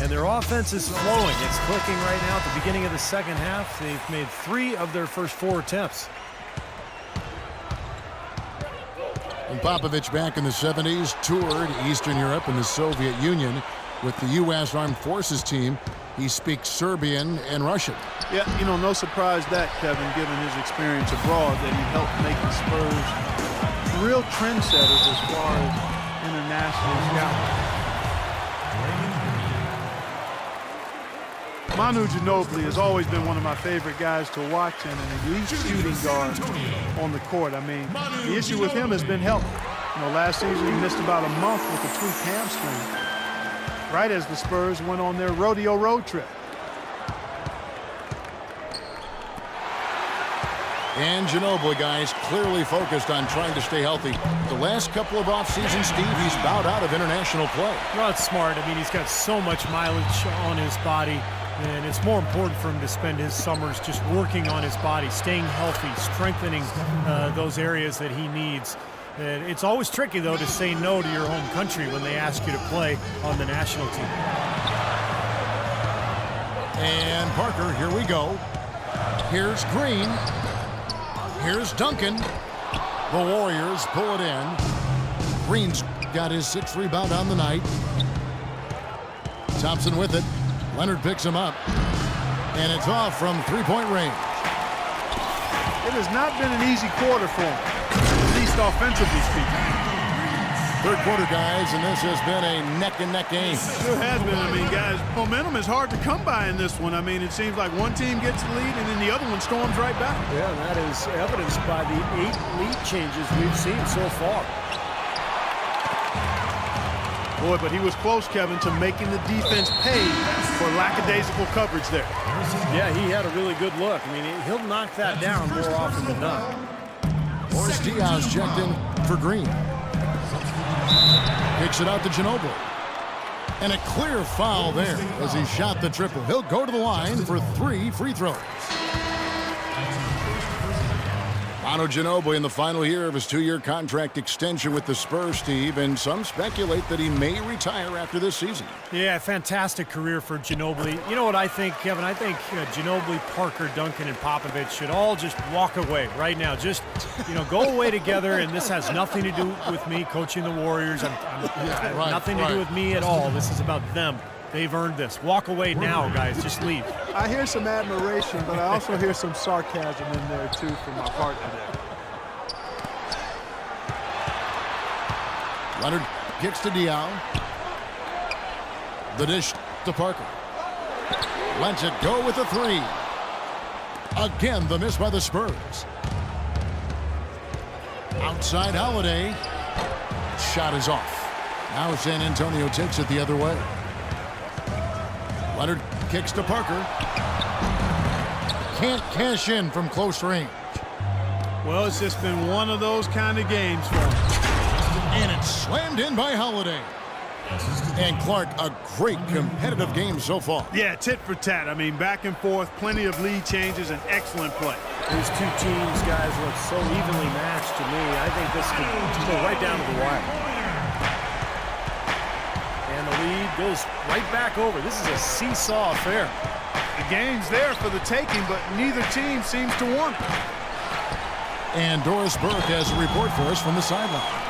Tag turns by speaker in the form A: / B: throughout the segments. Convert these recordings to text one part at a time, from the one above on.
A: and their offense is flowing. It's clicking right now at the beginning of the second half. They've made 3 of their first 4 attempts.
B: And Popovich, back in the 70s, toured Eastern Europe and the Soviet Union with the U.S. Armed Forces team. He speaks Serbian and Russian.
C: Yeah, you know, no surprise that, Kevin, given his experience abroad, that he helped make the Spurs real trendsetters as far as international. Manu Ginobili has always been one of my favorite guys to watch and an elite shooting guard on the court. I mean, the issue with him has been health. You know, last season he missed about a month with a tweaked hamstring, right as the Spurs went on their rodeo road trip.
B: And Ginobili, guys, clearly focused on trying to stay healthy. The last couple of off seasons, Steve, he's bowed out of international play.
A: Well, it's smart. I mean, he's got so much mileage on his body, and it's more important for him to spend his summers just working on his body, staying healthy, strengthening those areas that he needs. And it's always tricky, though, to say no to your home country when they ask you to play on the national team.
B: And Parker, here we go. Here's Green. Here's Duncan. The Warriors pull it in. Green's got his 6th rebound on the night. Thompson with it. Leonard picks him up. And it's off from three-point range.
C: It has not been an easy quarter for him, at least offensively speaking.
B: Third quarter, guys, and this has been a neck-and-neck game.
C: Sure has been. I mean, guys, momentum is hard to come by in this one. I mean, it seems like one team gets the lead and then the other one storms right back.
A: Yeah, and that is evidenced by the 8 lead changes we've seen so far.
C: Boy, but he was close, Kevin, to making the defense pay for lackadaisical coverage there.
A: Yeah, he had a really good look. I mean, he'll knock that down more often than not.
B: Boris Diaz checked in for Green. Kicks it out to Ginobili. And a clear foul there as he shot the triple. He'll go to the line for 3 free throws. Manu Ginobili in the final year of his 2-year contract extension with the Spurs, Steve, and some speculate that he may retire after this season.
A: Yeah, fantastic career for Ginobili. You know what I think, Kevin? I think Ginobili, Parker, Duncan, and Popovich should all just walk away right now. Just, go away together, and this has nothing to do with me coaching the Warriors. Nothing to do with me at all. This is about them. They've earned this. Walk away now, guys. Just leave.
C: I hear some admiration, but I also hear some sarcasm in there, too, from my partner there.
B: Leonard kicks to Diaw. The dish to Parker. Lets it go with a 3. Again, the miss by the Spurs. Outside Holiday. Shot is off. Now San Antonio takes it the other way. Leonard kicks to Parker. Can't cash in from close range.
C: Well, it's just been one of those kind of games for him.
B: And it's slammed in by Holiday. And Clark, a great competitive game so far.
C: Yeah, tit for tat. I mean, back and forth, plenty of lead changes, and excellent play.
A: These two teams, guys, look so evenly matched to me. I think this could go right down to the wire. And the lead goes right back over. This is a seesaw affair.
C: The game's there for the taking, but neither team seems to want it.
B: And Doris Burke has a report for us from the sideline.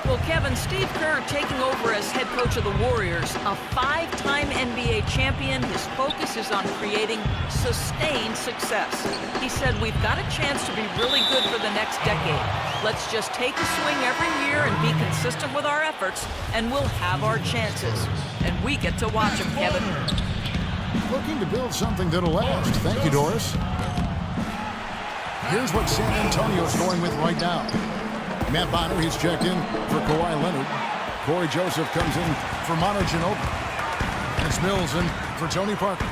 D: Well, Kevin, Steve Kerr taking over as head coach of the Warriors, a 5-time NBA champion. His focus is on creating sustained success. He said, we've got a chance to be really good for the next decade. Let's just take a swing every year and be consistent with our efforts, and we'll have our chances. And we get to watch him, Kevin.
B: Looking to build something that'll last. Thank you, Doris. Here's what San Antonio's going with right now. Matt Bonner, he's checked in for Kawhi Leonard. Corey Joseph comes in for Manu Ginobili. It's Mills in for Tony Parker.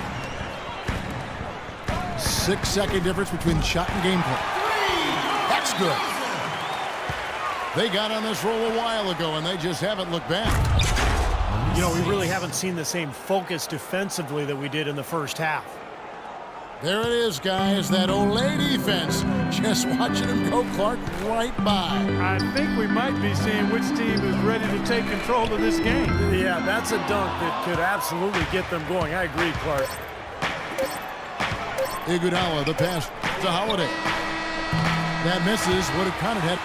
B: 6-second difference between shot and gameplay. That's good. They got on this roll a while ago, and they just haven't looked back.
A: We really haven't seen the same focus defensively that we did in the first half.
B: There it is, guys. That Olay defense. Just watching him go, Clark, right by.
C: I think we might be seeing which team is ready to take control of this game.
A: Yeah, that's a dunk that could absolutely get them going. I agree, Clark.
B: Iguodala, the pass to Holiday. That misses. Would have counted had.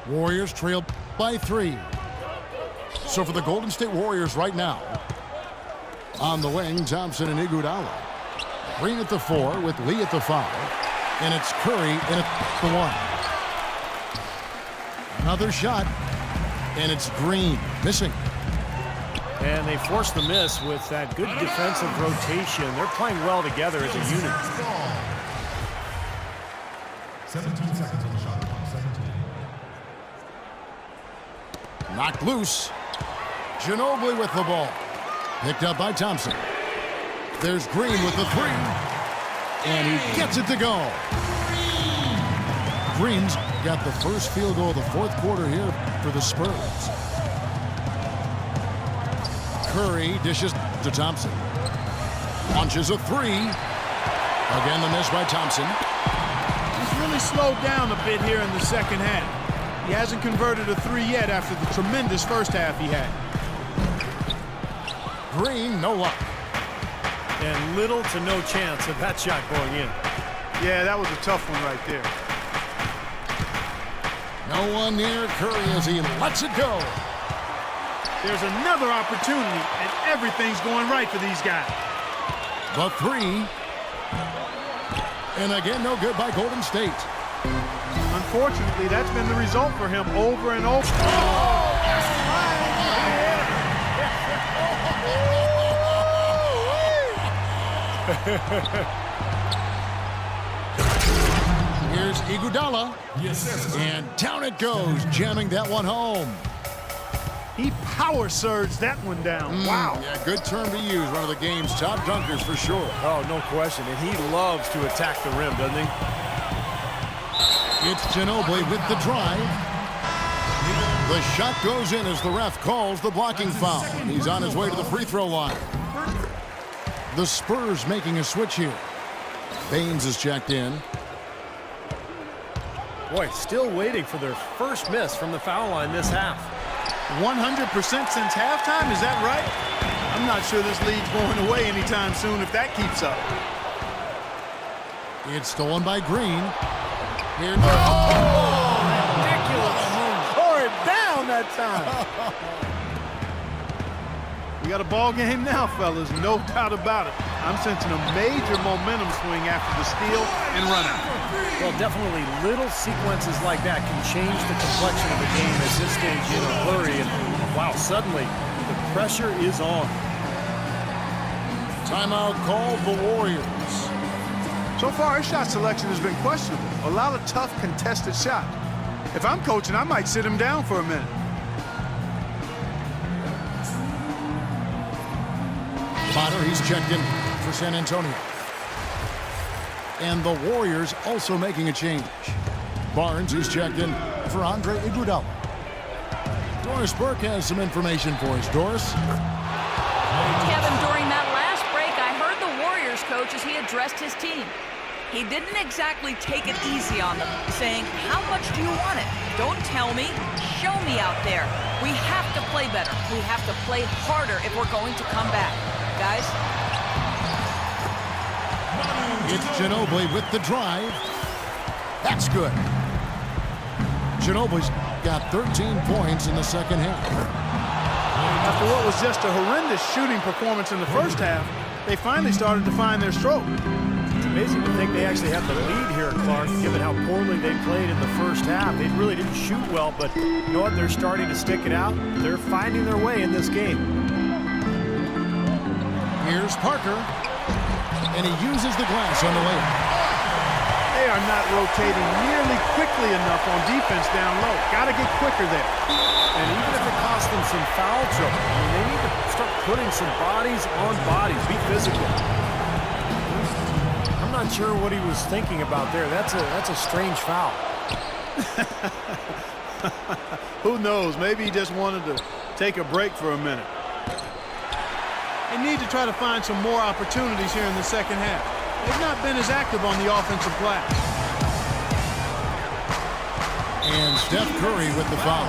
B: Warriors trailed by 3. So for the Golden State Warriors right now, on the wing, Thompson and Iguodala. Green at the 4 with Lee at the 5. And it's Curry in at the 1. Another shot. And it's Green missing.
A: And they forced the miss with that good defensive rotation. They're playing well together as a unit.
E: 17 seconds on the shot clock. 17.
B: Knocked loose. Ginobili with the ball. Picked up by Thompson. There's Green with the 3. And he gets it to go. Green's got the first field goal of the fourth quarter here for the Spurs. Curry dishes to Thompson. Launches a 3. Again, the miss by Thompson.
C: He's really slowed down a bit here in the second half. He hasn't converted a 3 yet after the tremendous first half he had.
B: Green, no luck.
A: And little to no chance of that shot going in.
C: Yeah, that was a tough one right there.
B: No one near Curry as he lets it go.
C: There's another opportunity, and everything's going right for these guys.
B: The 3. And again, no good by Golden State.
C: Unfortunately, that's been the result for him over and over.
B: Here's Iguodala. And down it goes, jamming that one home.
C: He power surged that one down. Wow.
B: Yeah, good term to use. One of the game's top dunkers for sure.
A: Oh, no question. And he loves to attack the rim, doesn't he?
B: It's Ginobili with the drive. The shot goes in as the ref calls the blocking foul. He's on his way to the free throw line. The Spurs making a switch here. Baines is checked in.
A: Boy, still waiting for their first miss from the foul line this half.
C: 100% since halftime, is that right? I'm not sure this lead's going away anytime soon if that keeps up.
B: It's stolen by Green. Here
C: Ridiculous. Tore it down that time. We got a ball game now, fellas, no doubt about it. I'm sensing a major momentum swing after the steal and run out.
A: Well, definitely little sequences like that can change the complexion of the game at this stage in a hurry. And wow, suddenly the pressure is on.
B: Timeout called the Warriors.
C: So far, his shot selection has been questionable. A lot of tough, contested shots. If I'm coaching, I might sit him down for a minute.
B: Potter, he's checked in for San Antonio. And the Warriors also making a change. Barnes is checked in for Andre Iguodala. Doris Burke has some information for us. Doris?
D: Kevin, during that last break, I heard the Warriors coach as he addressed his team. He didn't exactly take it easy on them, saying, how much do you want it? Don't tell me, show me out there. We have to play better. We have to play harder if we're going to come back. Guys?
B: It's Ginobili with the drive. That's good. Ginobili's got 13 points in the second half.
C: After what was just a horrendous shooting performance in the first half, they finally started to find their stroke.
A: It's amazing to think they actually have the lead here, Clark, given how poorly they played in the first half. They really didn't shoot well, but you know what? They're starting to stick it out. They're finding their way in this game.
B: Here's Parker, and he uses the glass on the layup.
C: They are not rotating nearly quickly enough on defense down low. Got to get quicker there.
A: And even if it costs them some foul trouble, I mean, they need to start putting some bodies on bodies, be physical. I'm not sure what he was thinking about there. That's a strange foul.
C: Who knows? Maybe he just wanted to take a break for a minute. They need to try to find some more opportunities here in the second half. They've not been as active on the offensive glass.
B: And Steph Curry with the foul.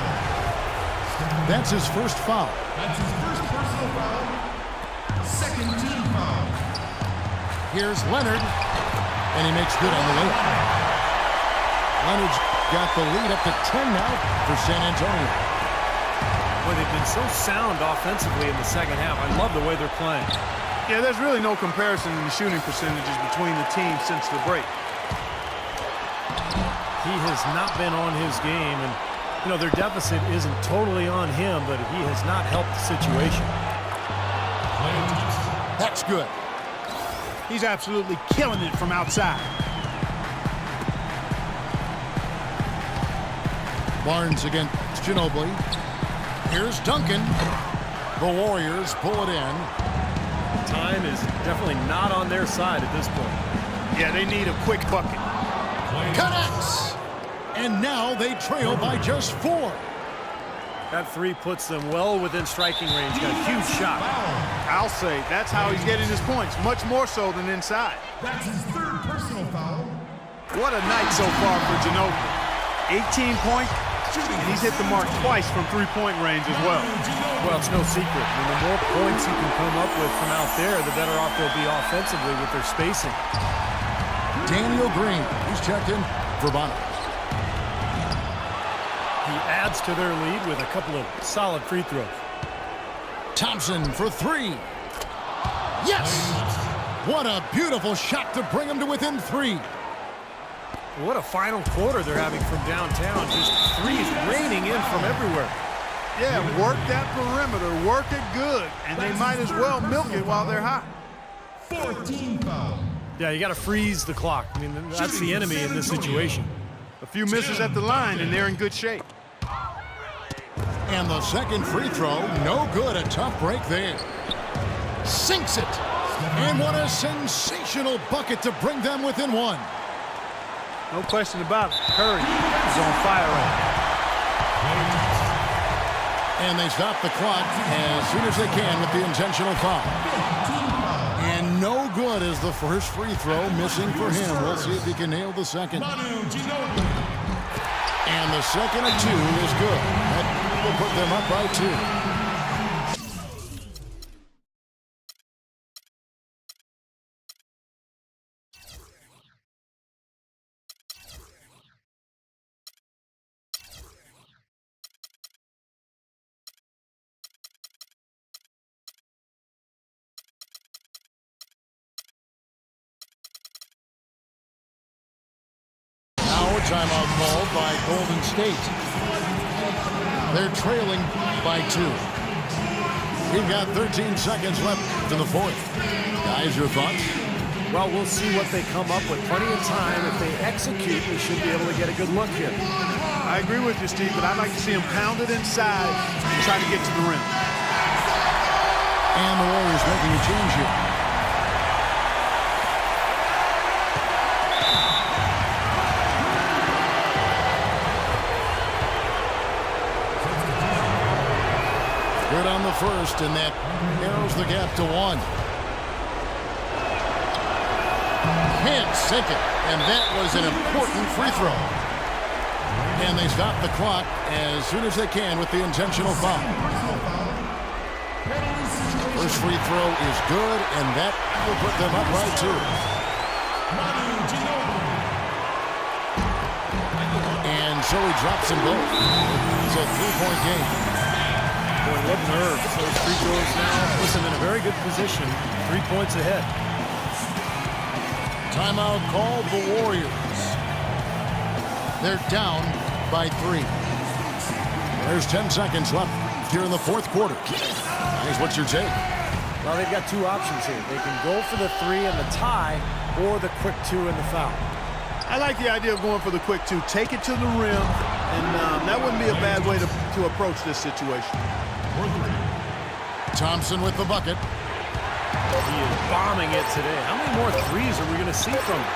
B: That's his first foul.
E: That's his first personal foul. Second team foul.
B: Here's Leonard, and he makes good on the layup. Leonard's got the lead up to 10 now for San Antonio.
A: Boy, they've been so sound offensively in the second half. I love the way they're playing.
C: Yeah, there's really no comparison in the shooting percentages between the teams since the break.
A: He has not been on his game, and you know their deficit isn't totally on him, but he has not helped the situation.
B: That's good.
C: He's absolutely killing it from outside.
B: Barnes against Ginobili. Here's Duncan. The Warriors pull it in.
A: Time is definitely not on their side at this point.
C: Yeah, they need a quick bucket.
B: Connects. And now they trail by just 4.
A: That three puts them well within striking range. Got a huge shot.
C: I'll say that's how he's getting his points, much more so than inside.
E: That's his third personal foul.
C: What a night so far for Ginobili. 18 points, and he's hit the mark twice from three-point range as well.
A: Well, it's no secret. I mean, the more points you can come up with from out there, the better off they'll be offensively with their spacing.
B: Daniel Green, he's checked in for Bono.
A: He adds to their lead with a couple of solid free throws.
B: Thompson for 3. Yes! What a beautiful shot to bring him to within 3.
A: What a final quarter they're having from downtown. Just threes raining in from everywhere.
C: Yeah, work that perimeter, work it good, and they might as well milk it while they're hot.
E: 14 foul.
A: Yeah, you got to freeze the clock. I mean, that's the enemy in this situation.
C: A few misses at the line, and they're in good shape.
B: And the second free throw, no good. A tough break there. Sinks it. And what a sensational bucket to bring them within 1.
C: No question about it. Curry is on fire right now.
B: And they stop the clock as soon as they can with the intentional foul. And no good is the first free throw, missing for him. We'll see if he can nail the second. And the second of 2 is good. That will put them up by 2. Timeout called by Golden State. They're trailing by 2. We've got 13 seconds left in the fourth. Guys, your thoughts?
A: Well, we'll see what they come up with. Plenty of time. If they execute, we should be able to get a good look here.
C: I agree with you, Steve, but I'd like to see him pound it inside and try to get to the rim.
B: And the Warriors making a change here. Good on the first, and that narrows the gap to 1. Can't sink it, and that was an important free throw. And they stop the clock as soon as they can with the intentional foul. First free throw is good, and that will put them up by 2. And so he drops them both. It's a 3-point game.
A: Boy, what nerves. Those free throws now puts them in a very good position. 3 points ahead.
B: Timeout called the Warriors. They're down by 3. There's 10 seconds left here in the fourth quarter. Guys, what's your take?
A: Well, they've got 2 options here. They can go for the 3 and the tie, or the quick 2 and the foul.
C: I like the idea of going for the quick 2. Take it to the rim, and that wouldn't be a bad way to approach this situation.
B: Thompson with the bucket.
A: He is bombing it today. How many more threes are we going to see from him?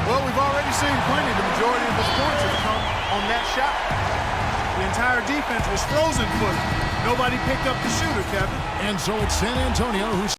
C: Well, we've already seen plenty. The majority of his points have come on that shot. The entire defense was frozen footed. Nobody picked up the shooter, Kevin.
B: And so it's San Antonio who's